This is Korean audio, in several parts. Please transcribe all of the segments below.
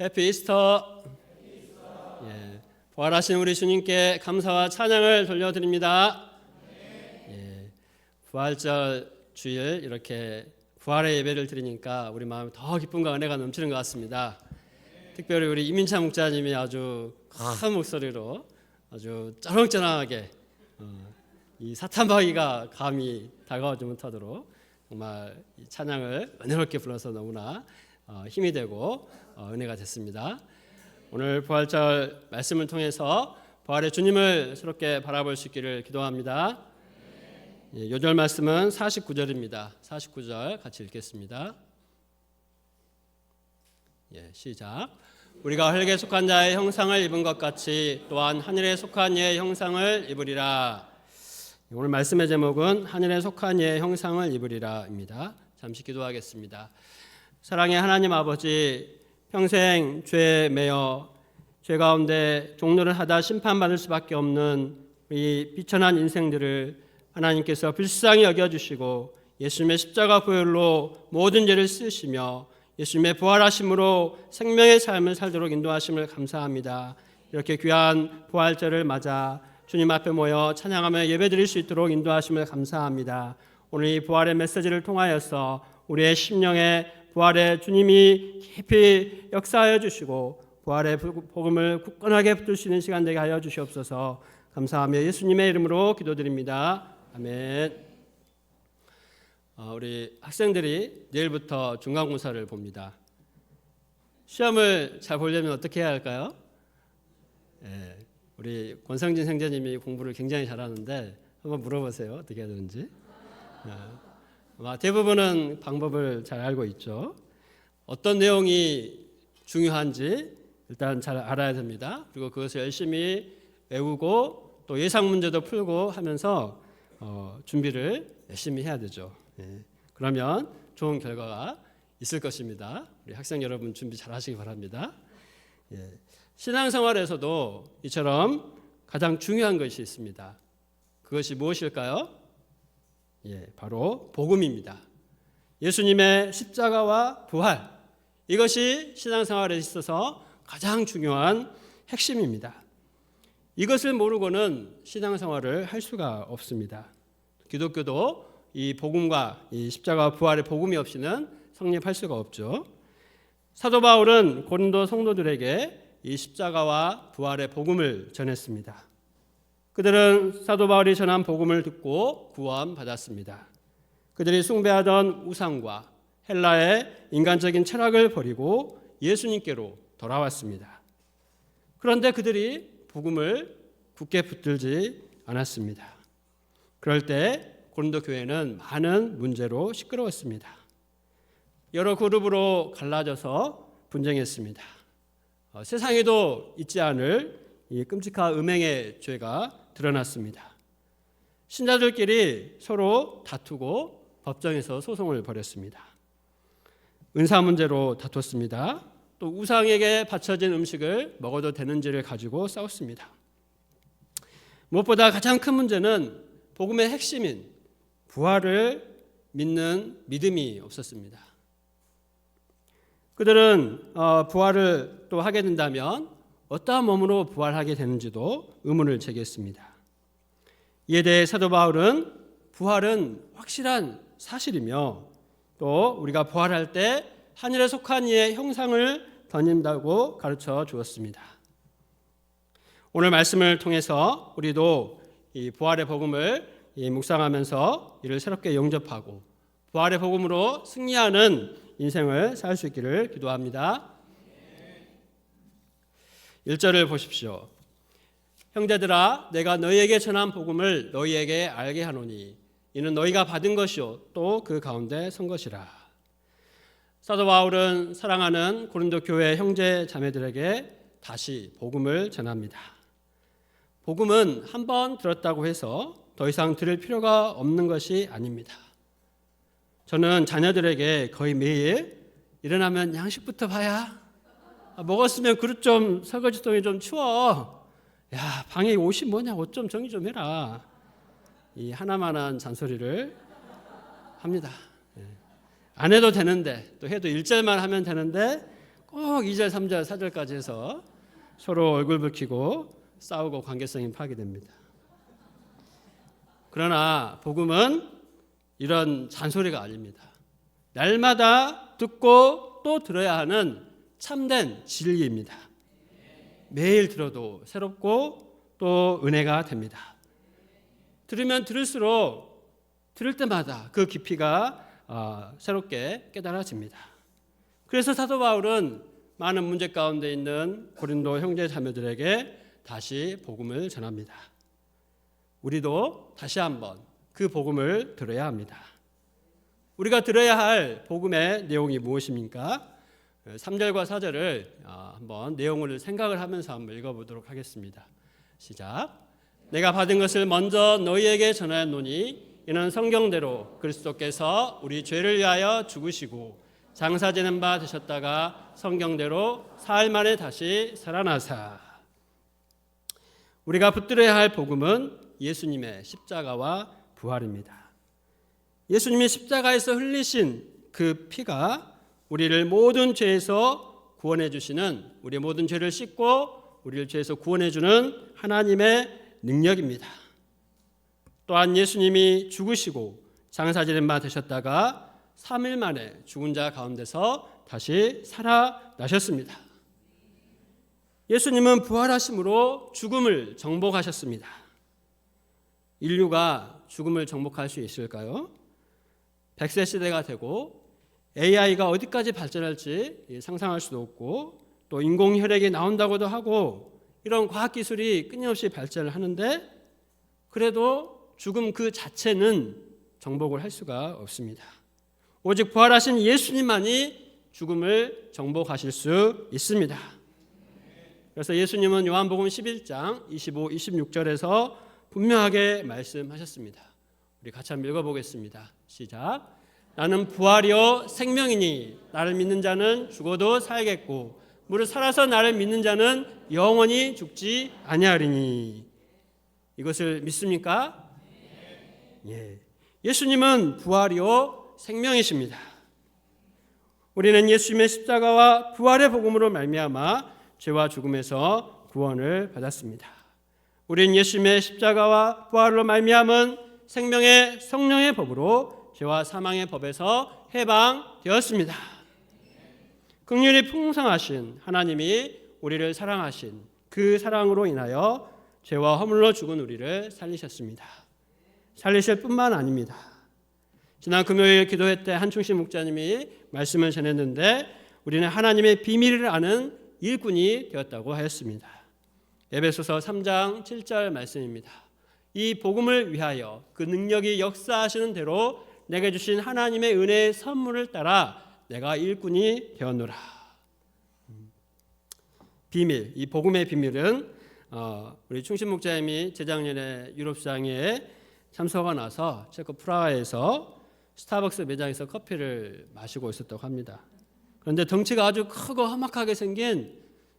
해피 이스터. 예, 부활하신 우리 주님께 감사와 찬양을 돌려드립니다. 예, 부활절 주일 이렇게 부활의 예배를 드리니까 우리 마음에 더 기쁨과 은혜가 넘치는 것 같습니다. 특별히 우리 이민찬 목자님이 아주 큰 목소리로 아주 쩌렁쩌렁하게 이 사탄마귀가 감히 다가오지 못하도록 정말 이 찬양을 은혜롭게 불러서 너무나 힘이 되고 은혜가 됐습니다. 오늘 부활절 말씀을 통해서 부활의 주님을 새롭게 바라볼 수 있기를 기도합니다. 요절 말씀은 49절입니다. 49절 같이 읽겠습니다. 시작. 우리가 흙에 속한 자의 형상을 입은 것 같이 또한 하늘에 속한 이의 형상을 입으리라. 오늘 말씀의 제목은 하늘에 속한 이의 형상을 입으리라입니다. 잠시 기도하겠습니다. 사랑의 하나님 아버지, 평생 죄에 매여 죄 가운데 종노를 하다 심판받을 수밖에 없는 이 비천한 인생들을 하나님께서 불쌍히 여겨주시고 예수님의 십자가 보혈로 모든 죄를 쓰시며 예수님의 부활하심으로 생명의 삶을 살도록 인도하심을 감사합니다. 이렇게 귀한 부활절을 맞아 주님 앞에 모여 찬양하며 예배드릴 수 있도록 인도하심을 감사합니다. 오늘 이 부활의 메시지를 통하여서 우리의 심령에 부활의 주님이 깊이 역사하여 주시고 부활의 복음을 굳건하게 붙들 수 있는 시간 되게 하여 주시옵소서. 감사하며 예수님의 이름으로 기도드립니다. 아멘. 우리 학생들이 내일부터 중간고사를 봅니다. 시험을 잘 보려면 어떻게 해야 할까요? 우리 권성진 생자님이 공부를 굉장히 잘하는데 한번 물어보세요. 어떻게 해야 되는지. 대부분은 방법을 잘 알고 있죠. 어떤 내용이 중요한지 일단 잘 알아야 됩니다. 그리고 그것을 열심히 외우고 또 예상 문제도 풀고 하면서 준비를 열심히 해야 되죠. 그러면 좋은 결과가 있을 것입니다. 우리 학생 여러분 준비 잘 하시기 바랍니다. 신앙생활에서도 이처럼 가장 중요한 것이 있습니다. 그것이 무엇일까요? 바로 복음입니다. 예수님의 십자가와 부활, 이것이 신앙생활에 있어서 가장 중요한 핵심입니다. 이것을 모르고는 신앙생활을 할 수가 없습니다. 기독교도 이 복음과 이 십자가와 부활의 복음이 없이는 성립할 수가 없죠. 사도 바울은 고린도 성도들에게 이 십자가와 부활의 복음을 전했습니다. 그들은 사도 바울이 전한 복음을 듣고 구원받았습니다. 그들이 숭배하던 우상과 헬라의 인간적인 철학을 버리고 예수님께로 돌아왔습니다. 그런데 그들이 복음을 굳게 붙들지 않았습니다. 그럴 때 고린도 교회는 많은 문제로 시끄러웠습니다. 여러 그룹으로 갈라져서 분쟁했습니다. 세상에도 있지 않을 이 끔찍한 음행의 죄가 드러났습니다. 신자들끼리 서로 다투고 법정에서 소송을 벌였습니다. 은사 문제로 다퉜습니다. 또 우상에게 바쳐진 음식을 먹어도 되는지를 가지고 싸웠습니다. 무엇보다 가장 큰 문제는 복음의 핵심인 부활을 믿는 믿음이 없었습니다. 그들은 부활을 또 하게 된다면 어떠한 몸으로 부활하게 되는지도 의문을 제기했습니다. 이에 대해 사도 바울은 부활은 확실한 사실이며 또 우리가 부활할 때 하늘에 속한 이의 형상을 던진다고 가르쳐 주었습니다. 오늘 말씀을 통해서 우리도 이 부활의 복음을 묵상하면서 이를 새롭게 영접하고 부활의 복음으로 승리하는 인생을 살 수 있기를 기도합니다. 1절을 보십시오. 형제들아, 내가 너희에게 전한 복음을 너희에게 알게 하노니 이는 너희가 받은 것이요 또 그 가운데 선 것이라. 사도 바울은 사랑하는 고린도 교회 형제 자매들에게 다시 복음을 전합니다. 복음은 한 번 들었다고 해서 더 이상 들을 필요가 없는 것이 아닙니다. 저는 자녀들에게 거의 매일 일어나면 양식부터 봐야, 먹었으면 그릇 좀 설거지통에 좀 치워, 야 방에 옷이 뭐냐 옷 좀 정리 좀 해라, 이 하나만한 잔소리를 합니다. 안 해도 되는데 또 해도 1절만 하면 되는데 꼭 2절, 3절, 4절까지 해서 서로 얼굴 붉히고 싸우고 관계성이 파괴됩니다. 그러나 복음은 이런 잔소리가 아닙니다. 날마다 듣고 또 들어야 하는 참된 진리입니다. 매일 들어도 새롭고 또 은혜가 됩니다. 들으면 들을수록 들을 때마다 그 깊이가 새롭게 깨달아집니다. 그래서 사도 바울은 많은 문제 가운데 있는 고린도 형제 자매들에게 다시 복음을 전합니다. 우리도 다시 한번 그 복음을 들어야 합니다. 우리가 들어야 할 복음의 내용이 무엇입니까? 3절과 4절을 한번 내용을 생각을 하면서 한번 읽어보도록 하겠습니다. 시작. 내가 받은 것을 먼저 너희에게 전하였노니 이는 성경대로 그리스도께서 우리 죄를 위하여 죽으시고 장사 지는 바 되셨다가 성경대로 사흘 만에 다시 살아나사. 우리가 붙들어야 할 복음은 예수님의 십자가와 부활입니다. 예수님이 십자가에서 흘리신 그 피가 우리를 모든 죄에서 구원해 주시는, 우리 모든 죄를 씻고 우리를 죄에서 구원해 주는 하나님의 능력입니다. 또한 예수님이 죽으시고 장사 지는 바 되셨다가 3일 만에 죽은 자 가운데서 다시 살아나셨습니다. 예수님은 부활하심으로 죽음을 정복하셨습니다. 인류가 죽음을 정복할 수 있을까요? 100세 시대가 되고 AI가 어디까지 발전할지 상상할 수도 없고, 또 인공혈액이 나온다고도 하고 이런 과학기술이 끊임없이 발전을 하는데, 그래도 죽음 그 자체는 정복을 할 수가 없습니다. 오직 부활하신 예수님만이 죽음을 정복하실 수 있습니다. 그래서 예수님은 요한복음 11장 25, 26절에서 분명하게 말씀하셨습니다. 우리 같이 한번 읽어보겠습니다. 시작. 나는 부활이요 생명이니 나를 믿는 자는 죽어도 살겠고 무릇 살아서 나를 믿는 자는 영원히 죽지 아니하리니. 이것을 믿습니까? 예. 예수님은 부활이요 생명이십니다. 우리는 예수님의 십자가와 부활의 복음으로 말미암아 죄와 죽음에서 구원을 받았습니다. 우리는 예수님의 십자가와 부활로 말미암은 생명의 성령의 법으로 죄와 사망의 법에서 해방되었습니다. 긍휼이 풍성하신 하나님이 우리를 사랑하신 그 사랑으로 인하여 죄와 허물로 죽은 우리를 살리셨습니다. 살리실 뿐만 아닙니다. 지난 금요일 기도회 때 한충식 목자님이 말씀을 전했는데 우리는 하나님의 비밀을 아는 일꾼이 되었다고 하였습니다. 에베소서 3장 7절 말씀입니다. 이 복음을 위하여 그 능력이 역사하시는 대로 내게 주신 하나님의 은혜의 선물을 따라 내가 일꾼이 되었노라. 비밀, 이 복음의 비밀은 우리 충신 목자님이 재작년에 유럽상에 참석하고 나서 체코 프라하에서 스타벅스 매장에서 커피를 마시고 있었다고 합니다. 그런데 덩치가 아주 크고 험악하게 생긴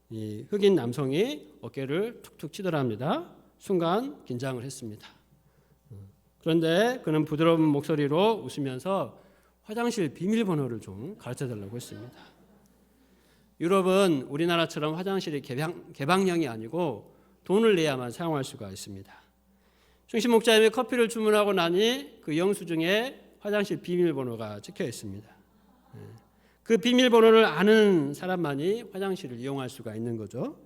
이 흑인 남성이 어깨를 툭툭 치더랍니다. 순간 긴장을 했습니다. 그런데 그는 부드러운 목소리로 웃으면서 화장실 비밀번호를 좀 가르쳐달라고 했습니다. 유럽은 우리나라처럼 화장실이 개방형이 아니고 돈을 내야만 사용할 수가 있습니다. 충신 목자님이 커피를 주문하고 나니 그 영수증에 화장실 비밀번호가 찍혀 있습니다. 그 비밀번호를 아는 사람만이 화장실을 이용할 수가 있는 거죠.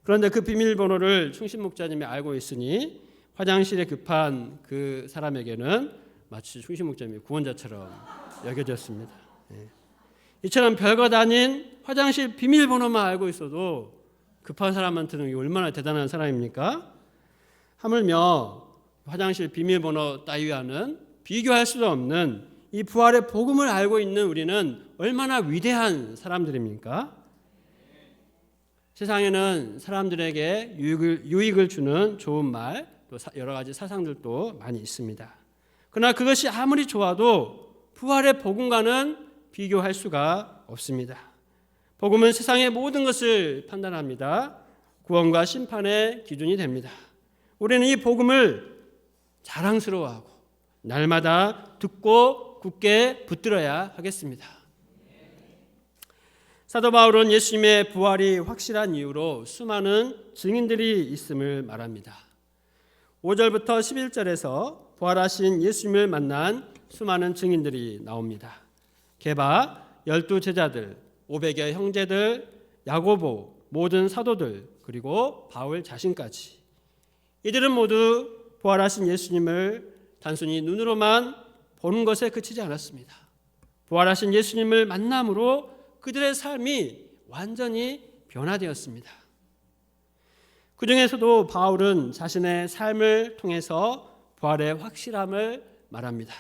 그런데 그 비밀번호를 충신 목자님이 알고 있으니 화장실에 급한 그 사람에게는 마치 충신 목자님이 구원자처럼 여겨졌습니다. 이처럼 별것 아닌 화장실 비밀번호만 알고 있어도 급한 사람한테는 얼마나 대단한 사람입니까? 하물며 화장실 비밀번호 따위와는 비교할 수도 없는 이 부활의 복음을 알고 있는 우리는 얼마나 위대한 사람들입니까? 세상에는 사람들에게 유익을 주는 좋은 말, 또 여러 가지 사상들도 많이 있습니다. 그러나 그것이 아무리 좋아도 부활의 복음과는 비교할 수가 없습니다. 복음은 세상의 모든 것을 판단합니다. 구원과 심판의 기준이 됩니다. 우리는 이 복음을 자랑스러워하고 날마다 듣고 굳게 붙들어야 하겠습니다. 사도 바울은 예수님의 부활이 확실한 이유로 수많은 증인들이 있음을 말합니다. 5절부터 11절에서 부활하신 예수님을 만난 수많은 증인들이 나옵니다. 게바, 12제자들, 500여 형제들, 야고보, 모든 사도들, 그리고 바울 자신까지. 이들은 모두 부활하신 예수님을 단순히 눈으로만 보는 것에 그치지 않았습니다. 부활하신 예수님을 만남으로 그들의 삶이 완전히 변화되었습니다. 그 중에서도 바울은 자신의 삶을 통해서 부활의 확실함을 말합니다.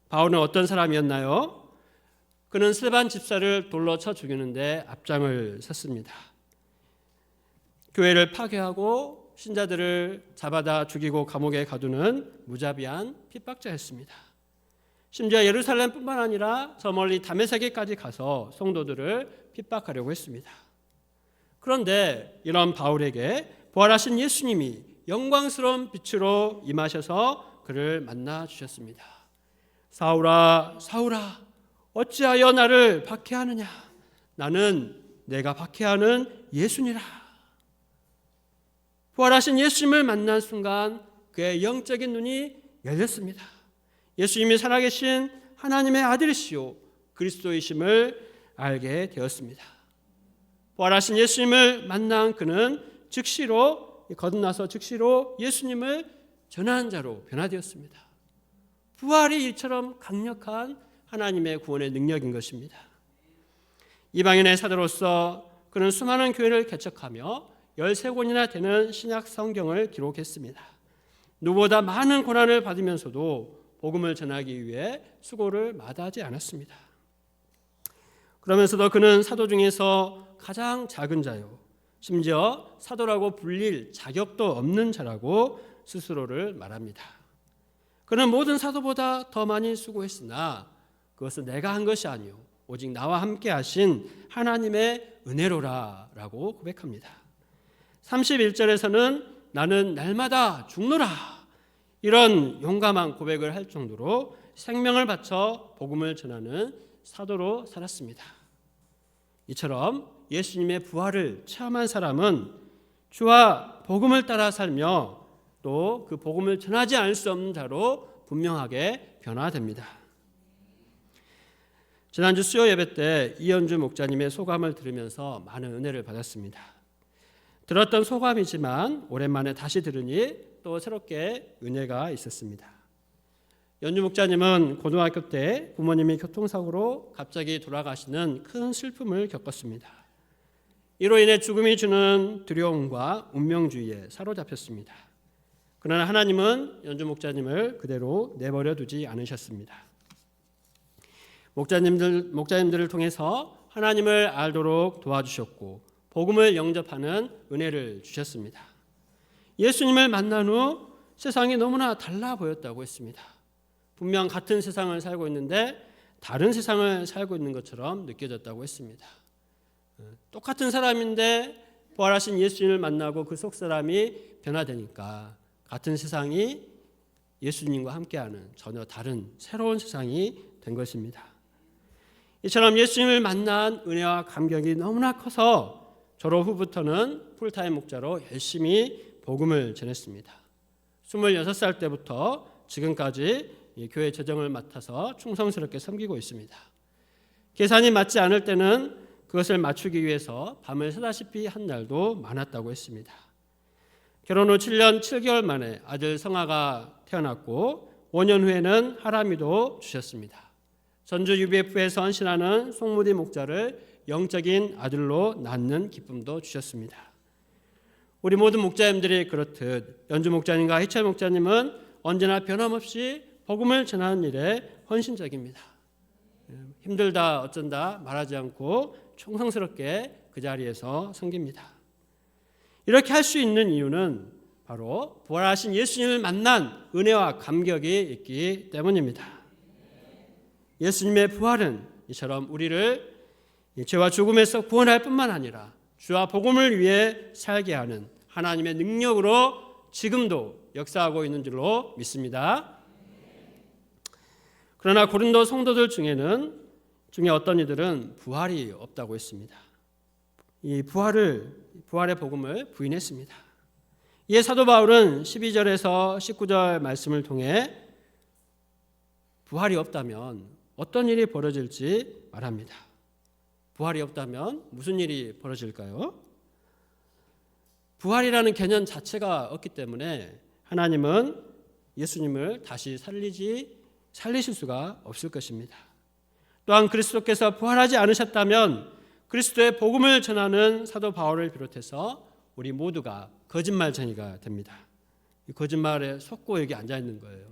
바울은 어떤 사람이었나요? 그는 스데반 집사를 돌로 쳐 죽이는데 앞장을 섰습니다. 교회를 파괴하고 신자들을 잡아다 죽이고 감옥에 가두는 무자비한 핍박자였습니다. 심지어 예루살렘뿐만 아니라 저 멀리 다메섹에까지 가서 성도들을 핍박하려고 했습니다. 그런데 이런 바울에게 부활하신 예수님이 영광스러운 빛으로 임하셔서 그를 만나 주셨습니다. 사울아, 사울아, 어찌하여 나를 박해하느냐? 나는 내가 박해하는 예수니라. 부활하신 예수님을 만난 순간 그의 영적인 눈이 열렸습니다. 예수님이 살아계신 하나님의 아들이시오 그리스도이심을 알게 되었습니다. 부활하신 예수님을 만난 그는 즉시로 거듭나서 즉시로 예수님을 전하는 자로 변화되었습니다. 부활이 이처럼 강력한 하나님의 구원의 능력인 것입니다. 이방인의 사도로서 그는 수많은 교회를 개척하며 13권이나 되는 신약 성경을 기록했습니다. 누구보다 많은 고난을 받으면서도 복음을 전하기 위해 수고를 마다하지 않았습니다. 그러면서도 그는 사도 중에서 가장 작은 자요, 심지어 사도라고 불릴 자격도 없는 자라고 스스로를 말합니다. 그는 모든 사도보다 더 많이 수고했으나 그것은 내가 한 것이 아니요 오직 나와 함께 하신 하나님의 은혜로라 라고 고백합니다. 31절에서는 나는 날마다 죽노라 이런 용감한 고백을 할 정도로 생명을 바쳐 복음을 전하는 사도로 살았습니다. 이처럼 예수님의 부활을 체험한 사람은 주와 복음을 따라 살며 또 그 복음을 전하지 않을 수 없는 자로 분명하게 변화됩니다. 지난주 수요 예배 때 이현주 목자님의 소감을 들으면서 많은 은혜를 받았습니다. 들었던 소감이지만 오랜만에 다시 들으니 또 새롭게 은혜가 있었습니다. 연주 목자님은 고등학교 때 부모님이 교통사고로 갑자기 돌아가시는 큰 슬픔을 겪었습니다. 이로 인해 죽음이 주는 두려움과 운명주의에 사로잡혔습니다. 그러나 하나님은 연주 목자님을 그대로 내버려 두지 않으셨습니다. 목자님들을 통해서 하나님을 알도록 도와주셨고 복음을 영접하는 은혜를 주셨습니다. 예수님을 만난 후 세상이 너무나 달라 보였다고 했습니다. 분명 같은 세상을 살고 있는데 다른 세상을 살고 있는 것처럼 느껴졌다고 했습니다. 똑같은 사람인데 부활하신 예수님을 만나고 그 속 사람이 변화되니까 같은 세상이 예수님과 함께하는 전혀 다른 새로운 세상이 된 것입니다. 이처럼 예수님을 만난 은혜와 감격이 너무나 커서 졸업 후부터는 풀타임 목자로 열심히 복음을 전했습니다. 26살 때부터 지금까지 교회 재정을 맡아서 충성스럽게 섬기고 있습니다. 계산이 맞지 않을 때는 그것을 맞추기 위해서 밤을 새다시피 한 날도 많았다고 했습니다. 결혼 후 7년 7개월 만에 아들 성아가 태어났고 5년 후에는 하람이도 주셨습니다. 전주 UBF에서 헌신하는 송무디 목자를 영적인 아들로 낳는 기쁨도 주셨습니다. 우리 모든 목자님들이 그렇듯 연주 목자님과 희철 목자님은 언제나 변함없이 복음을 전하는 일에 헌신적입니다. 힘들다 어쩐다 말하지 않고 충성스럽게 그 자리에서 섬깁니다. 이렇게 할 수 있는 이유는 바로 부활하신 예수님을 만난 은혜와 감격이 있기 때문입니다. 예수님의 부활은 이처럼 우리를 죄와 죽음에서 구원할 뿐만 아니라 주와 복음을 위해 살게 하는 하나님의 능력으로 지금도 역사하고 있는 줄로 믿습니다. 그러나 고린도 성도들 중에는 중에 어떤 이들은 부활이 없다고 했습니다. 이 부활의 복음을 부인했습니다. 이에 사도 바울은 12절에서 19절 말씀을 통해 부활이 없다면 어떤 일이 벌어질지 말합니다. 부활이 없다면 무슨 일이 벌어질까요? 부활이라는 개념 자체가 없기 때문에 하나님은 예수님을 다시 살리실 수가 없을 것입니다. 또한 그리스도께서 부활하지 않으셨다면 그리스도의 복음을 전하는 사도 바울을 비롯해서 우리 모두가 거짓말쟁이가 됩니다. 이 거짓말에 속고 여기 앉아 있는 거예요.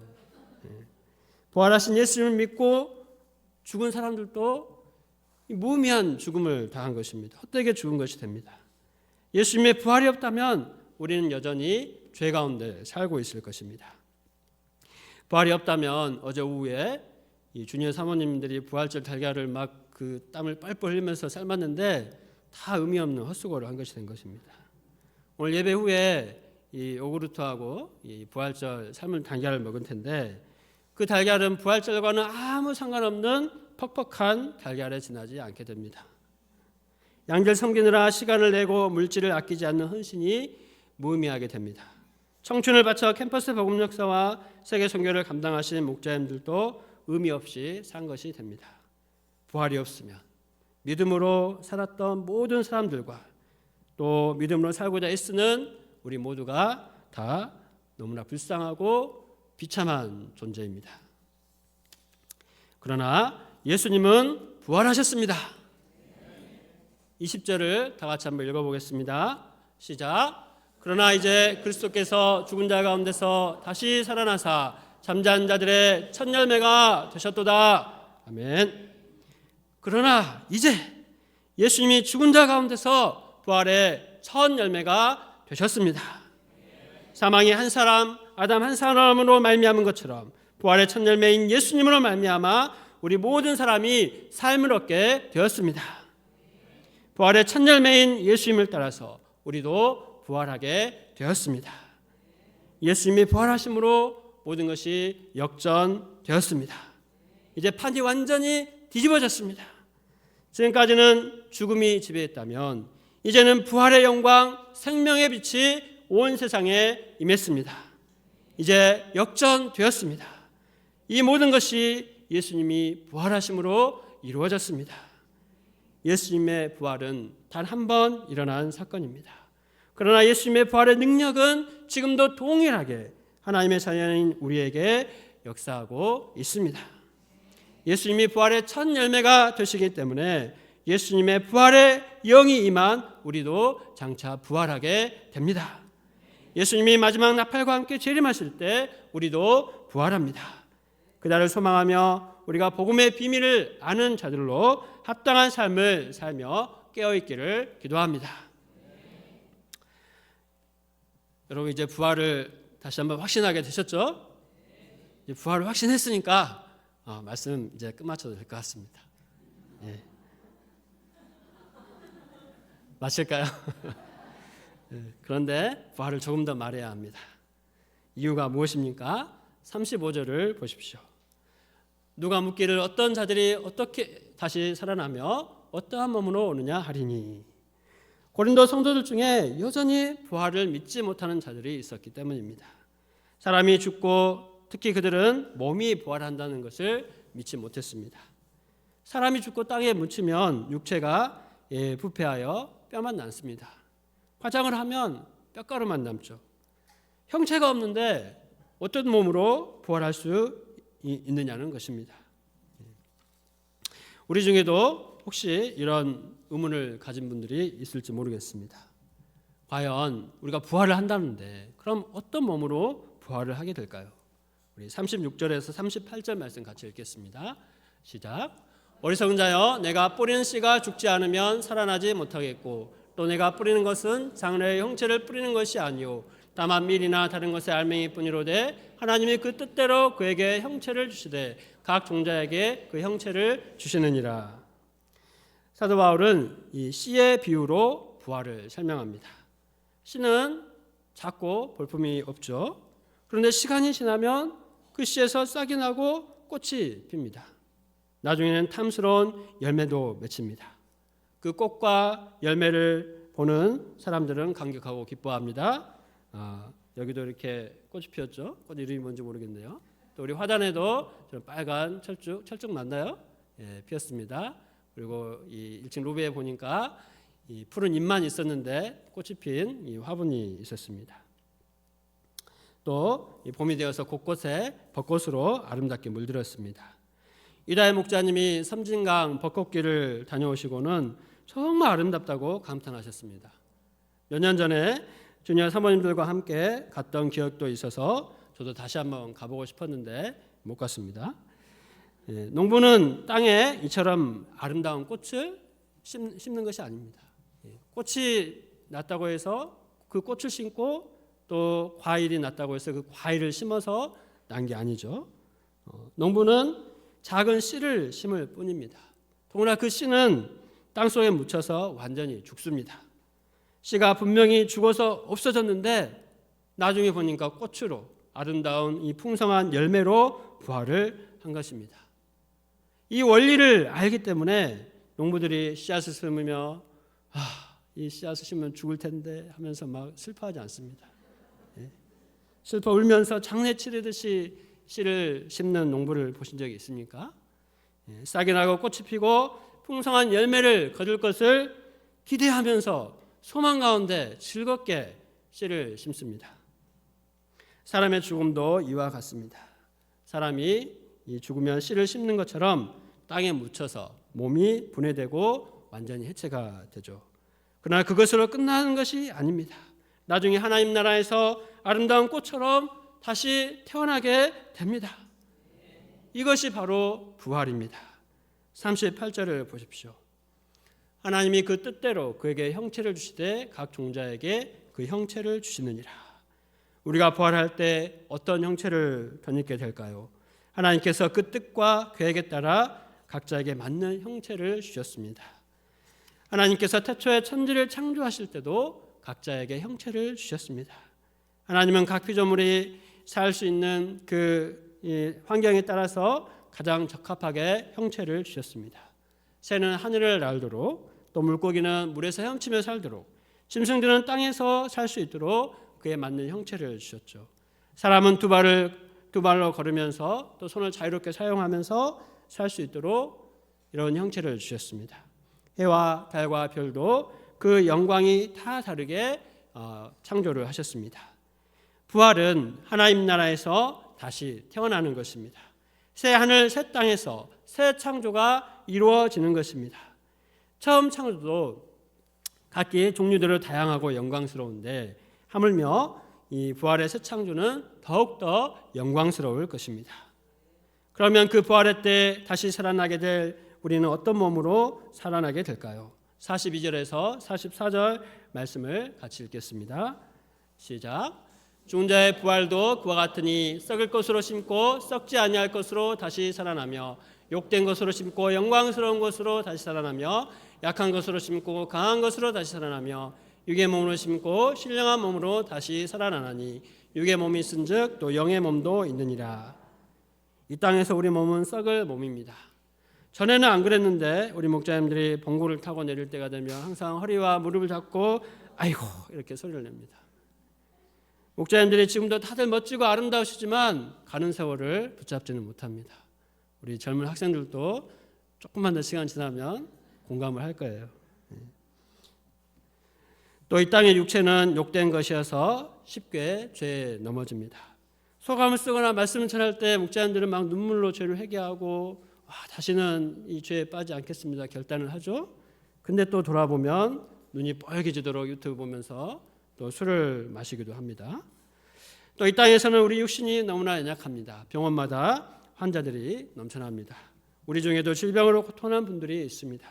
부활하신 예수님을 믿고 죽은 사람들도 무의미한 죽음을 당한 것입니다. 헛되게 죽은 것이 됩니다. 예수님의 부활이 없다면 우리는 여전히 죄 가운데 살고 있을 것입니다. 부활이 없다면 어제 오후에 이 주니어 사모님들이 부활절 달걀을 막 그 땀을 뻘뻘 흘리면서 삶았는데 다 의미 없는 헛수고를 한 것이 된 것입니다. 오늘 예배 후에 이 요구르트하고 이 부활절 삶은 달걀을 먹을 텐데 그 달걀은 부활절과는 아무 상관없는 퍽퍽한 달걀에 지나지 않게 됩니다. 양들 섬기느라 시간을 내고 물질을 아끼지 않는 헌신이 무의미하게 됩니다. 청춘을 바쳐 캠퍼스 복음 역사와 세계 선교를 감당하신 목자님들도 의미 없이 산 것이 됩니다. 부활이 없으면 믿음으로 살았던 모든 사람들과 또 믿음으로 살고자 애쓰는 우리 모두가 다 너무나 불쌍하고 비참한 존재입니다. 그러나 예수님은 부활하셨습니다. 20절을 다 같이 한번 읽어보겠습니다. 시작. 그러나 이제 그리스도께서 죽은 자 가운데서 다시 살아나사 잠자는 자들의 첫 열매가 되셨도다. 아멘. 그러나 이제 예수님이 죽은 자 가운데서 부활의 첫 열매가 되셨습니다. 사망이 한 사람, 아담 한 사람으로 말미암은 것처럼 부활의 첫 열매인 예수님으로 말미암아 우리 모든 사람이 삶을 얻게 되었습니다. 부활의 첫 열매인 예수님을 따라서 우리도 부활하게 되었습니다. 예수님이 부활하심으로 모든 것이 역전되었습니다. 이제 판이 완전히 뒤집어졌습니다. 지금까지는 죽음이 지배했다면 이제는 부활의 영광, 생명의 빛이 온 세상에 임했습니다. 이제 역전되었습니다. 이 모든 것이 예수님이 부활하심으로 이루어졌습니다. 예수님의 부활은 단 한 번 일어난 사건입니다. 그러나 예수님의 부활의 능력은 지금도 동일하게 하나님의 자녀인 우리에게 역사하고 있습니다. 예수님이 부활의 첫 열매가 되시기 때문에 예수님의 부활의 영이 임한 우리도 장차 부활하게 됩니다. 예수님이 마지막 나팔과 함께 재림하실 때 우리도 부활합니다. 그날을 소망하며 우리가 복음의 비밀을 아는 자들로 합당한 삶을 살며 깨어있기를 기도합니다. 여러분 이제 부활을 다시 한번 확신하게 되셨죠? 이제 부활을 확신했으니까 말씀 이제 끝마쳐도 될 것 같습니다. 예. 마칠까요? 예. 그런데 부활을 조금 더 말해야 합니다. 이유가 무엇입니까? 35절을 보십시오. 누가 묻기를 어떤 자들이 어떻게 다시 살아나며 어떠한 몸으로 오느냐 하리니 고린도 성도들 중에 여전히 부활을 믿지 못하는 자들이 있었기 때문입니다. 사람이 죽고 특히 그들은 몸이 부활한다는 것을 믿지 못했습니다. 사람이 죽고 땅에 묻히면 육체가 부패하여 뼈만 남습니다. 화장을 하면 뼈가루만 남죠. 형체가 없는데 어떤 몸으로 부활할 수 있느냐는 것입니다. 우리 중에도 혹시 이런 의문을 가진 분들이 있을지 모르겠습니다. 과연 우리가 부활을 한다는데 그럼 어떤 몸으로 부활을 하게 될까요? 우리 36절에서 38절 말씀 같이 읽겠습니다. 시작. 어리석은 자여 내가 뿌리는 씨가 죽지 않으면 살아나지 못하겠고 또 내가 뿌리는 것은 장래의 형체를 뿌리는 것이 아니요 다만 밀이나 다른 것의 알맹이 뿐이로되 하나님이 그 뜻대로 그에게 형체를 주시되 각 종자에게 그 형체를 주시느니라. 사도 바울은 이 씨의 비유로 부활을 설명합니다. 씨는 작고 볼품이 없죠. 그런데 시간이 지나면 그 씨에서 싹이 나고 꽃이 핍니다. 나중에는 탐스러운 열매도 맺힙니다. 그 꽃과 열매를 보는 사람들은 감격하고 기뻐합니다. 여기도 이렇게 꽃이 피었죠. 꽃 이름이 뭔지 모르겠네요. 또 우리 화단에도 빨간 철쭉 맞나요? 예, 피었습니다. 그리고 이 1층 로비에 보니까 이 푸른 잎만 있었는데 꽃이 핀 이 화분이 있었습니다. 또 이 봄이 되어서 곳곳에 벚꽃으로 아름답게 물들었습니다. 이다혜 목자님이 섬진강 벚꽃길을 다녀오시고는 정말 아름답다고 감탄하셨습니다. 몇 년 전에 주니어 사모님들과 함께 갔던 기억도 있어서 저도 다시 한번 가보고 싶었는데 못 갔습니다. 예, 농부는 땅에 이처럼 아름다운 꽃을 심는 것이 아닙니다. 예, 꽃이 났다고 해서 그 꽃을 심고 또 과일이 났다고 해서 그 과일을 심어서 난 게 아니죠. 농부는 작은 씨를 심을 뿐입니다. 더구나 그 씨는 땅속에 묻혀서 완전히 죽습니다. 씨가 분명히 죽어서 없어졌는데 나중에 보니까 꽃으로 아름다운 이 풍성한 열매로 부활을 한 것입니다. 이 원리를 알기 때문에 농부들이 씨앗을 심으며 이 씨앗을 심으면 죽을 텐데 하면서 막 슬퍼하지 않습니다. 슬퍼 울면서 장례 치르듯이 씨를 심는 농부를 보신 적이 있습니까? 싹이 나고 꽃이 피고 풍성한 열매를 거둘 것을 기대하면서 소망 가운데 즐겁게 씨를 심습니다. 사람의 죽음도 이와 같습니다. 사람이 죽으면 씨를 심는 것처럼 땅에 묻혀서 몸이 분해되고 완전히 해체가 되죠. 그러나 그것으로 끝나는 것이 아닙니다. 나중에 하나님 나라에서 아름다운 꽃처럼 다시 태어나게 됩니다. 이것이 바로 부활입니다. 38절을 보십시오. 하나님이 그 뜻대로 그에게 형체를 주시되 각 종자에게 그 형체를 주시느니라. 우리가 부활할 때 어떤 형체를 덧입게 될까요? 하나님께서 그 뜻과 계획에 따라 각자에게 맞는 형체를 주셨습니다. 하나님께서 태초에 천지를 창조하실 때도 각자에게 형체를 주셨습니다. 하나님은 각 피조물이 살 수 있는 그 환경에 따라서 가장 적합하게 형체를 주셨습니다. 새는 하늘을 날도록, 또 물고기는 물에서 헤엄치며 살도록, 짐승들은 땅에서 살 수 있도록 그에 맞는 형체를 주셨죠. 사람은 두 발로 걸으면서 또 손을 자유롭게 사용하면서 살 수 있도록 이런 형체를 주셨습니다. 해와 달과 별도 그 영광이 다 다르게 창조를 하셨습니다. 부활은 하나님 나라에서 다시 태어나는 것입니다. 새 하늘 새 땅에서 새 창조가 이루어지는 것입니다. 처음 창조도 각기 종류대로 다양하고 영광스러운데 하물며 이 부활의 새 창조는 더욱더 영광스러울 것입니다. 그러면 그 부활의 때 다시 살아나게 될 우리는 어떤 몸으로 살아나게 될까요? 42절에서 44절 말씀을 같이 읽겠습니다. 시작. 죽은 자의 부활도 그와 같으니 썩을 것으로 심고 썩지 아니할 것으로 다시 살아나며 욕된 것으로 심고 영광스러운 것으로 다시 살아나며 약한 것으로 심고 강한 것으로 다시 살아나며 육의 몸으로 심고 신령한 몸으로 다시 살아나나니 육의 몸이 있은즉 또 영의 몸도 있느니라. 이 땅에서 우리 몸은 썩을 몸입니다. 전에는 안 그랬는데 우리 목자님들이 봉고를 타고 내릴 때가 되면 항상 허리와 무릎을 잡고 아이고 이렇게 소리를 냅니다. 목자님들이 지금도 다들 멋지고 아름다우시지만 가는 세월을 붙잡지는 못합니다. 우리 젊은 학생들도 조금만 더 시간 지나면 공감을 할 거예요. 또 이 땅의 육체는 욕된 것이어서 쉽게 죄에 넘어집니다. 소감을 쓰거나 말씀을 전할 때 목자님들은 막 눈물로 죄를 회개하고 다시는 이 죄에 빠지지 않겠습니다 결단을 하죠. 근데 또 돌아보면 눈이 뻘개지도록 유튜브 보면서 또 술을 마시기도 합니다. 또 이 땅에서는 우리 육신이 너무나 연약합니다. 병원마다 환자들이 넘쳐납니다. 우리 중에도 질병으로 고통하는 분들이 있습니다.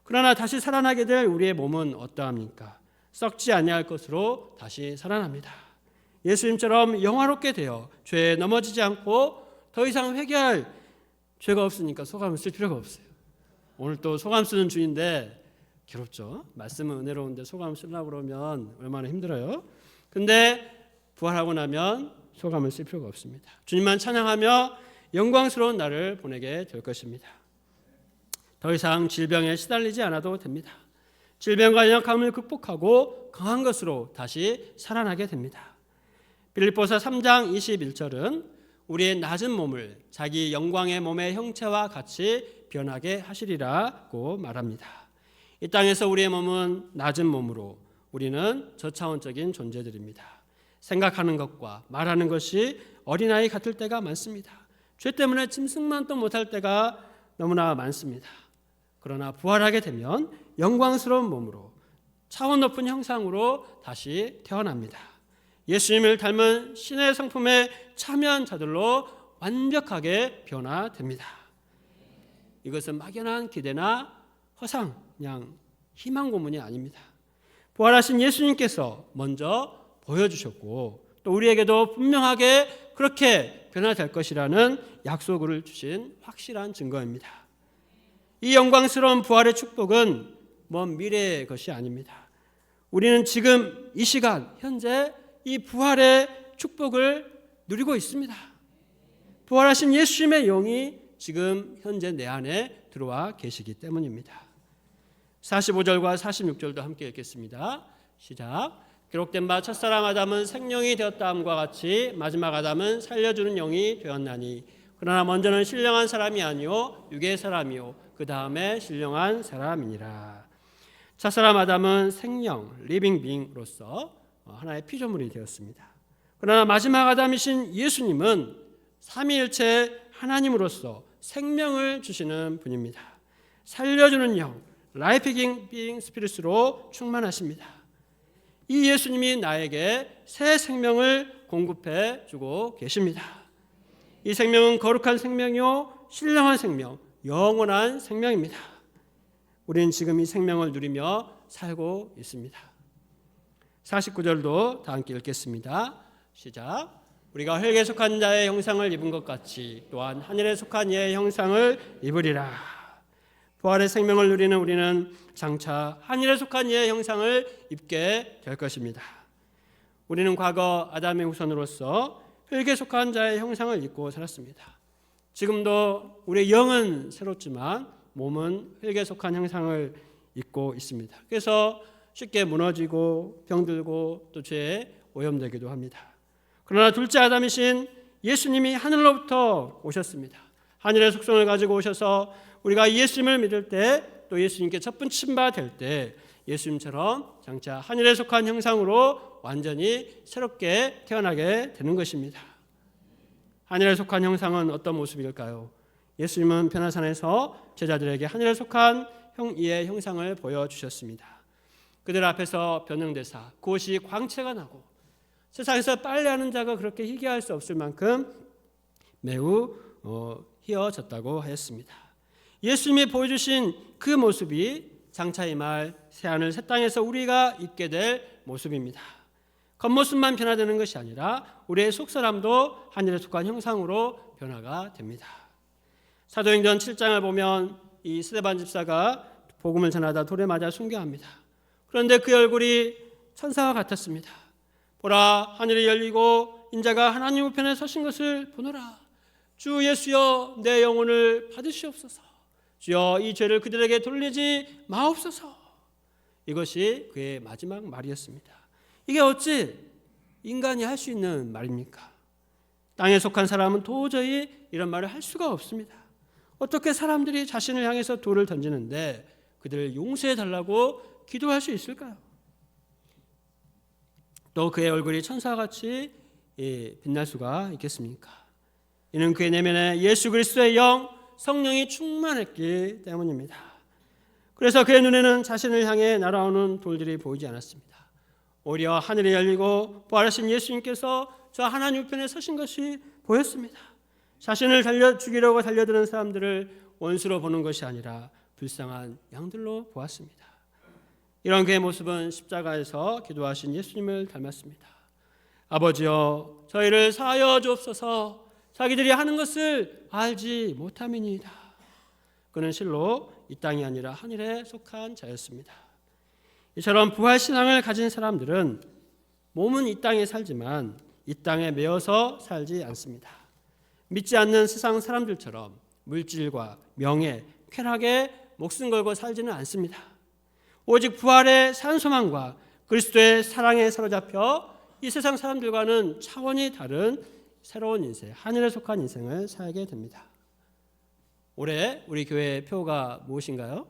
그러나 다시 살아나게 될 우리의 몸은 어떠합니까? 썩지 아니할 것으로 다시 살아납니다. 예수님처럼 영화롭게 되어 죄에 넘어지지 않고 더 이상 회개할 죄가 없으니까 소감을 쓸 필요가 없어요. 오늘 또 소감 쓰는 주인데 괴롭죠. 말씀은 은혜로운데 소감을 쓰려고 그러면 얼마나 힘들어요. 근데 부활하고 나면 소감을 쓸 필요가 없습니다. 주님만 찬양하며 영광스러운 날을 보내게 될 것입니다. 더 이상 질병에 시달리지 않아도 됩니다. 질병과 연약함을 극복하고 강한 것으로 다시 살아나게 됩니다. 빌립보서 3장 21절은 우리의 낮은 몸을 자기 영광의 몸의 형체와 같이 변하게 하시리라고 말합니다. 이 땅에서 우리의 몸은 낮은 몸으로 우리는 저차원적인 존재들입니다. 생각하는 것과 말하는 것이 어린아이 같을 때가 많습니다. 죄 때문에 짐승만도 못할 때가 너무나 많습니다. 그러나 부활하게 되면 영광스러운 몸으로 차원 높은 형상으로 다시 태어납니다. 예수님을 닮은 신의 성품에 참여한 자들로 완벽하게 변화됩니다. 이것은 막연한 기대나 허상, 그냥 희망 고문이 아닙니다. 부활하신 예수님께서 먼저 보여주셨고 또 우리에게도 분명하게 그렇게 변화될 것이라는 약속을 주신 확실한 증거입니다. 이 영광스러운 부활의 축복은 먼 미래의 것이 아닙니다. 우리는 지금 이 시간 현재 이 부활의 축복을 누리고 있습니다. 부활하신 예수님의 영이 지금 현재 내 안에 들어와 계시기 때문입니다. 45절과 46절도 함께 읽겠습니다. 시작. 기록된 바 첫사람 아담은 생령이 되었다함과 같이 마지막 아담은 살려주는 영이 되었나니 그러나 먼저는 신령한 사람이 아니요 육의 사람이요 그 다음에 신령한 사람이니라. 첫사람 아담은 생령, 리빙 빙으로서 하나의 피조물이 되었습니다. 그러나 마지막 아담이신 예수님은 삼위일체 하나님으로서 생명을 주시는 분입니다. 살려주는 영, 라이프 기빙 스피릿으로 충만하십니다. 이 예수님이 나에게 새 생명을 공급해 주고 계십니다. 이 생명은 거룩한 생명이요 신령한 생명, 영원한 생명입니다. 우리는 지금 이 생명을 누리며 살고 있습니다. 49절도 다 함께 읽겠습니다. 시작. 우리가 흙에 속한 자의 형상을 입은 것 같이 또한 하늘에 속한 이의 형상을 입으리라. 부활의 생명을 누리는 우리는 장차 하늘에 속한 이의 형상을 입게 될 것입니다. 우리는 과거 아담의 후손으로서 흙에 속한 자의 형상을 입고 살았습니다. 지금도 우리의 영은 새롭지만 몸은 흙에 속한 형상을 입고 있습니다. 그래서 쉽게 무너지고 병들고 또 죄에 오염되기도 합니다. 그러나 둘째 아담이신 예수님이 하늘로부터 오셨습니다. 하늘의 속성을 가지고 오셔서 우리가 예수님을 믿을 때 또 예수님께 첫 붙임 바 될 때 예수님처럼 장차 하늘에 속한 형상으로 완전히 새롭게 태어나게 되는 것입니다. 하늘에 속한 형상은 어떤 모습일까요? 예수님은 변화산에서 제자들에게 하늘에 속한 이의 형상을 보여주셨습니다. 그들 앞에서 변형되사 그것이 광채가 나고 세상에서 빨래하는 자가 그렇게 희귀할 수 없을 만큼 매우 희어졌다고 하였습니다. 예수님이 보여주신 그 모습이 장차 임할 새하늘 새 땅에서 우리가 입게 될 모습입니다. 겉모습만 변화되는 것이 아니라 우리의 속사람도 하늘에 속한 형상으로 변화가 됩니다. 사도행전 7장을 보면 이 스데반 집사가 복음을 전하다 돌에 맞아 순교합니다. 그런데 그 얼굴이 천사와 같았습니다. 보라, 하늘이 열리고 인자가 하나님 우편에 서신 것을 보노라. 주 예수여, 내 영혼을 받으시옵소서. 주여, 이 죄를 그들에게 돌리지 마옵소서. 이것이 그의 마지막 말이었습니다. 이게 어찌 인간이 할 수 있는 말입니까? 땅에 속한 사람은 도저히 이런 말을 할 수가 없습니다. 어떻게 사람들이 자신을 향해서 돌을 던지는데 그들을 용서해 달라고 기도할 수 있을까요? 또 그의 얼굴이 천사같이 빛날 수가 있겠습니까? 이는 그의 내면에 예수 그리스도의 영, 성령이 충만했기 때문입니다. 그래서 그의 눈에는 자신을 향해 날아오는 돌들이 보이지 않았습니다. 오히려 하늘이 열리고 부활하신 예수님께서 저 하나님 우편에 서신 것이 보였습니다. 자신을 죽이려고 달려드는 사람들을 원수로 보는 것이 아니라 불쌍한 양들로 보았습니다. 이런 그의 모습은 십자가에서 기도하신 예수님을 닮았습니다. 아버지여, 저희를 사하여 주옵소서. 자기들이 하는 것을 알지 못함이니이다. 그는 실로 이 땅이 아니라 하늘에 속한 자였습니다. 이처럼 부활신앙을 가진 사람들은 몸은 이 땅에 살지만 이 땅에 매여서 살지 않습니다. 믿지 않는 세상 사람들처럼 물질과 명예, 쾌락에 목숨 걸고 살지는 않습니다. 오직 부활의 산소망과 그리스도의 사랑에 사로잡혀 이 세상 사람들과는 차원이 다른 새로운 인생, 하늘에 속한 인생을 살게 됩니다. 올해 우리 교회의 표가 무엇인가요?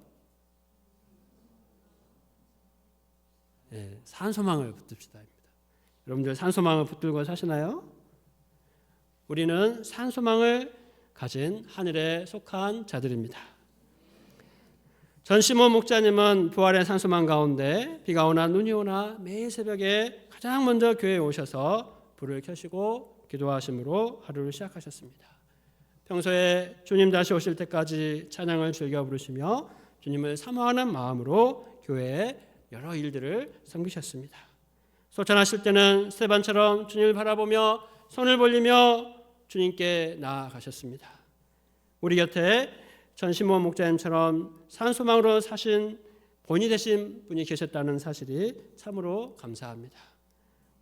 네, 산소망을 붙듭시다. 여러분들 산소망을 붙들고 사시나요? 우리는 산소망을 가진 하늘에 속한 자들입니다. 전시모 목자님은 부활의 산소망 가운데 비가 오나 눈이 오나 매일 새벽에 가장 먼저 교회에 오셔서 불을 켜시고 기도하심으로 하루를 시작하셨습니다. 평소에 주님 다시 오실 때까지 찬양을 즐겨 부르시며 주님을 사모하는 마음으로 교회에 여러 일들을 섬기셨습니다. 소천하실 때는 스테반처럼 주님을 바라보며 손을 벌리며 주님께 나아가셨습니다. 우리 곁에 전시모 목자님처럼 산소망으로 사신 본이 되신 분이 계셨다는 사실이 참으로 감사합니다.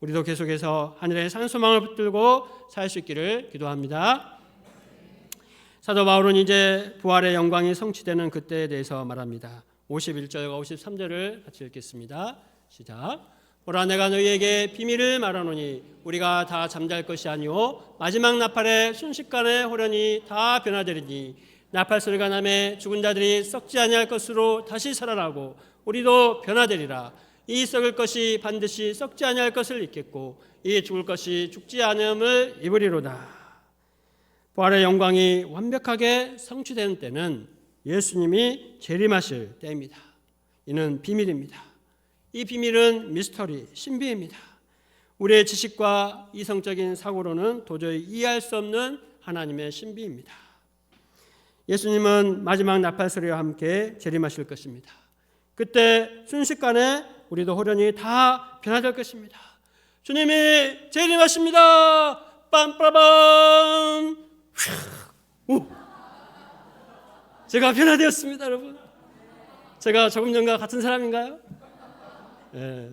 우리도 계속해서 하늘의 산소망을 붙들고 살 수 있기를 기도합니다. 사도 바울은 이제 부활의 영광이 성취되는 그때에 대해서 말합니다. 51절과 53절을 같이 읽겠습니다. 시작. 보라, 내가 너희에게 비밀을 말하노니 우리가 다 잠잘 것이 아니요 마지막 나팔에 순식간에 호련히 다 변화되리니 나팔 소리가 나매 죽은 자들이 썩지 아니할 것으로 다시 살아나고 우리도 변화되리라. 이 썩을 것이 반드시 썩지 아니할 것을 입겠고 이 죽을 것이 죽지 않음을 입으리로다. 부활의 영광이 완벽하게 성취되는 때는 예수님이 재림하실 때입니다. 이는 비밀입니다. 이 비밀은 미스터리, 신비입니다. 우리의 지식과 이성적인 사고로는 도저히 이해할 수 없는 하나님의 신비입니다. 예수님은 마지막 나팔 소리와 함께 재림하실 것입니다. 그때 순식간에 우리도 호련히 다 변화될 것입니다. 주님이 재림하십니다. 빰빠밤. 오. 제가 변화되었습니다, 여러분. 제가 조금 전과 같은 사람인가요? 네.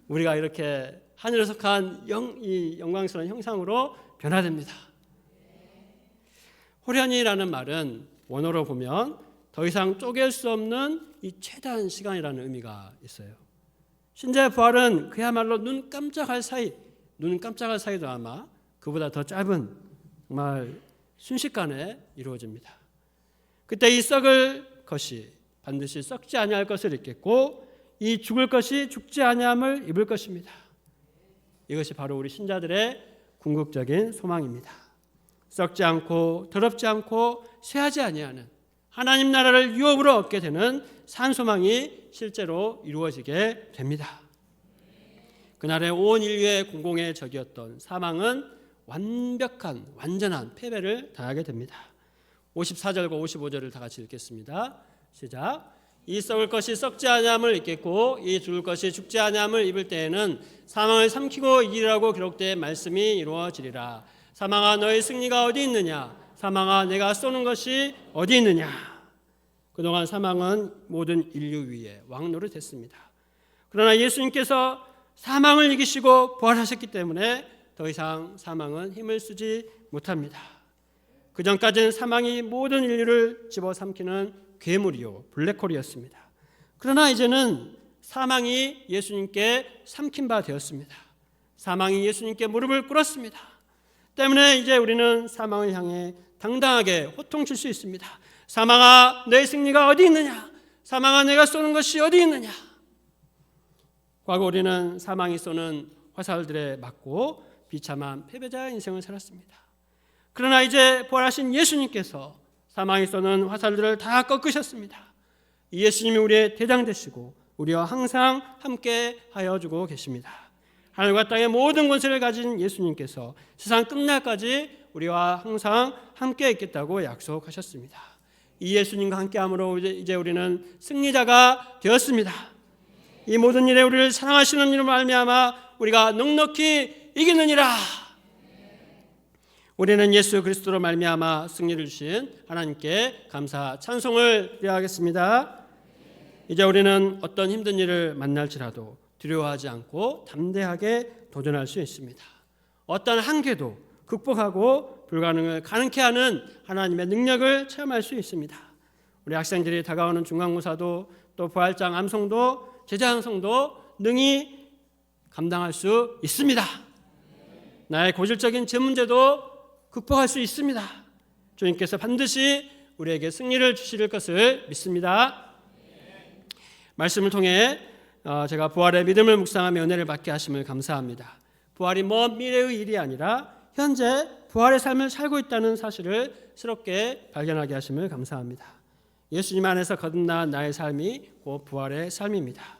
우리가 이렇게 하늘에 속한 이 영광스러운 형상으로 변화됩니다. 호련히라는 말은 원어로 보면 더 이상 쪼갤 수 없는 이 최단 시간이라는 의미가 있어요. 신자의 부활은 그야말로 눈 깜짝할 사이도 아마 그보다 더 짧은 정말 순식간에 이루어집니다. 그때 이 썩을 것이 반드시 썩지 아니할 것을 입겠고 이 죽을 것이 죽지 아니함을 입을 것입니다. 이것이 바로 우리 신자들의 궁극적인 소망입니다. 썩지 않고 더럽지 않고 쇠하지 아니하는 하나님 나라를 유업으로 얻게 되는 산소망이 실제로 이루어지게 됩니다. 그날의 온 인류의 공공의 적이었던 사망은 완전한 패배를 당하게 됩니다. 54절과 55절을 다 같이 읽겠습니다. 시작. 이 썩을 것이 썩지 아니함을 입겠고 이 죽을 것이 죽지 아니함을 입을 때에는 사망을 삼키고 이기라고 기록된 말씀이 이루어지리라. 사망아, 너의 승리가 어디 있느냐? 사망아, 내가 쏘는 것이 어디 있느냐? 그동안 사망은 모든 인류 위에 왕노릇 했습니다. 그러나 예수님께서 사망을 이기시고 부활하셨기 때문에 더 이상 사망은 힘을 쓰지 못합니다. 그전까지는 사망이 모든 인류를 집어삼키는 괴물이요 블랙홀이었습니다. 그러나 이제는 사망이 예수님께 삼킨 바 되었습니다. 사망이 예수님께 무릎을 꿇었습니다. 때문에 이제 우리는 사망을 향해 당당하게 호통칠 수 있습니다. 사망아, 너의 승리가 어디 있느냐? 사망아, 내가 쏘는 것이 어디 있느냐? 과거 우리는 사망이 쏘는 화살들에 맞고 비참한 패배자의 인생을 살았습니다. 그러나 이제 부활하신 예수님께서 사망이 쏘는 화살들을 다 꺾으셨습니다. 이 예수님이 우리의 대장 되시고 우리와 항상 함께 하여 주고 계십니다. 하늘과 땅의 모든 권세를 가진 예수님께서 세상 끝날까지 우리와 항상 함께 있겠다고 약속하셨습니다. 이 예수님과 함께함으로 이제 우리는 승리자가 되었습니다. 이 모든 일에 우리를 사랑하시는 이름으로 말미암아 우리가 넉넉히 이기느니라. 우리는 예수 그리스도로 말미암아 승리를 주신 하나님께 감사 찬송을 드려야겠습니다. 이제 우리는 어떤 힘든 일을 만날지라도 두려워하지 않고 담대하게 도전할 수 있습니다. 어떤 한계도 극복하고 불가능을 가능케 하는 하나님의 능력을 체험할 수 있습니다. 우리 학생들이 다가오는 중간고사도 또 부활장 암송도 제자 양성도 능히 감당할 수 있습니다. 나의 고질적인 제 문제도 극복할 수 있습니다. 주님께서 반드시 우리에게 승리를 주실 것을 믿습니다. 말씀을 통해 제가 부활의 믿음을 묵상하며 은혜를 받게 하심을 감사합니다. 부활이 먼 미래의 일이 아니라 현재 부활의 삶을 살고 있다는 사실을 새롭게 발견하게 하심을 감사합니다. 예수님 안에서 거듭난 나의 삶이 곧 부활의 삶입니다.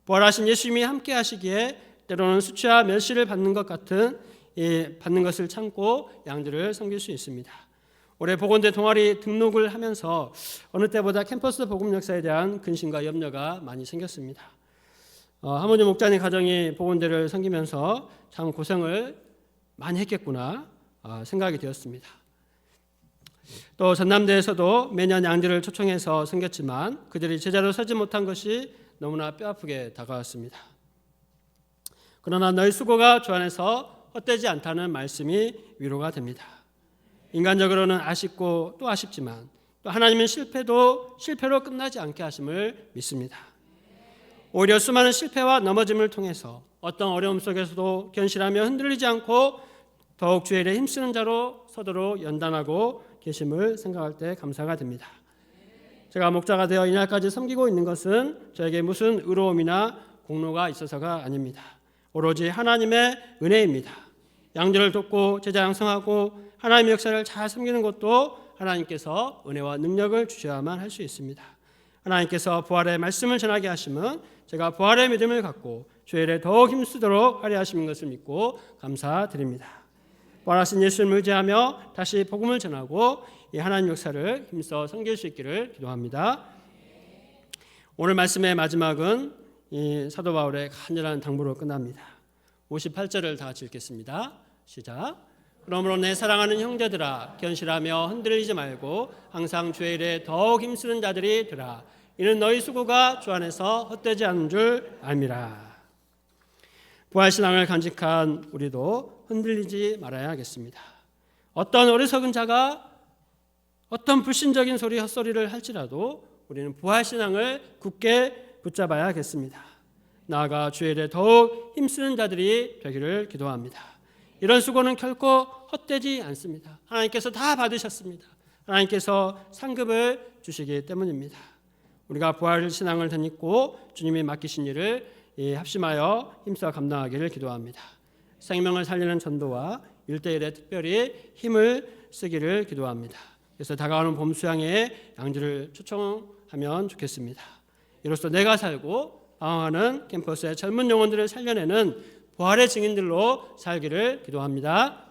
부활하신 예수님이 함께 하시기에 때로는 수치와 멸시를 받는 것 같은 받는 것을 참고 양들을 섬길 수 있습니다. 올해 복원대 동아리 등록을 하면서 어느 때보다 캠퍼스 복음 역사에 대한 근심과 염려가 많이 생겼습니다. 하모니 목자님 가정이 복원대를 섬기면서 참 고생을 많이 했겠구나 생각이 되었습니다. 또 전남대에서도 매년 양들을 초청해서 섬겼지만 그들이 제자로 서지 못한 것이 너무나 뼈아프게 다가왔습니다. 그러나 너희 수고가 주 안에서 헛되지 않다는 말씀이 위로가 됩니다. 인간적으로는 아쉽고 또 아쉽지만 또 하나님은 실패도 실패로 끝나지 않게 하심을 믿습니다. 오히려 수많은 실패와 넘어짐을 통해서 어떤 어려움 속에서도 견실하며 흔들리지 않고 더욱 주의 일에 힘쓰는 자로 서도록 연단하고 계심을 생각할 때 감사가 됩니다. 제가 목자가 되어 이날까지 섬기고 있는 것은 저에게 무슨 의로움이나 공로가 있어서가 아닙니다. 오로지 하나님의 은혜입니다. 양들을 돕고 제자 양성하고 하나님의 역사를 잘 섬기는 것도 하나님께서 은혜와 능력을 주셔야만 할 수 있습니다. 하나님께서 부활의 말씀을 전하게 하시면 제가 부활의 믿음을 갖고 주의 일에 더욱 힘쓰도록 하려 하시는 것을 믿고 감사드립니다. 부활하신 예수님을 의지하며 다시 복음을 전하고 이 하나님 역사를 힘써 섬길 수 있기를 기도합니다. 오늘 말씀의 마지막은 이 사도 바울의 간절한 당부로 끝납니다. 58절을 다 같이 읽겠습니다. 시작. 그러므로 내 사랑하는 형제들아 견실하며 흔들리지 말고 항상 주의 일에 더욱 힘쓰는 자들이 되라. 이는 너희 수고가 주 안에서 헛되지 않은 줄 알미라. 부활신앙을 간직한 우리도 흔들리지 말아야 하겠습니다. 어떤 어리석은 자가 어떤 불신적인 소리 헛소리를 할지라도 우리는 부활신앙을 굳게 붙잡아야 하겠습니다. 나아가 주의 일에 더욱 힘쓰는 자들이 되기를 기도합니다. 이런 수고는 결코 헛되지 않습니다. 하나님께서 다 받으셨습니다. 하나님께서 상급을 주시기 때문입니다. 우리가 부활신앙을 덧입고 주님이 맡기신 일을 합심하여 힘써 감당하기를 기도합니다. 생명을 살리는 전도와 1:1에 특별히 힘을 쓰기를 기도합니다. 그래서 다가오는 봄 수양회에 양들을 초청하면 좋겠습니다. 이로써 내가 살고 방황하는 캠퍼스의 젊은 영혼들을 살려내는 부활의 증인들로 살기를 기도합니다.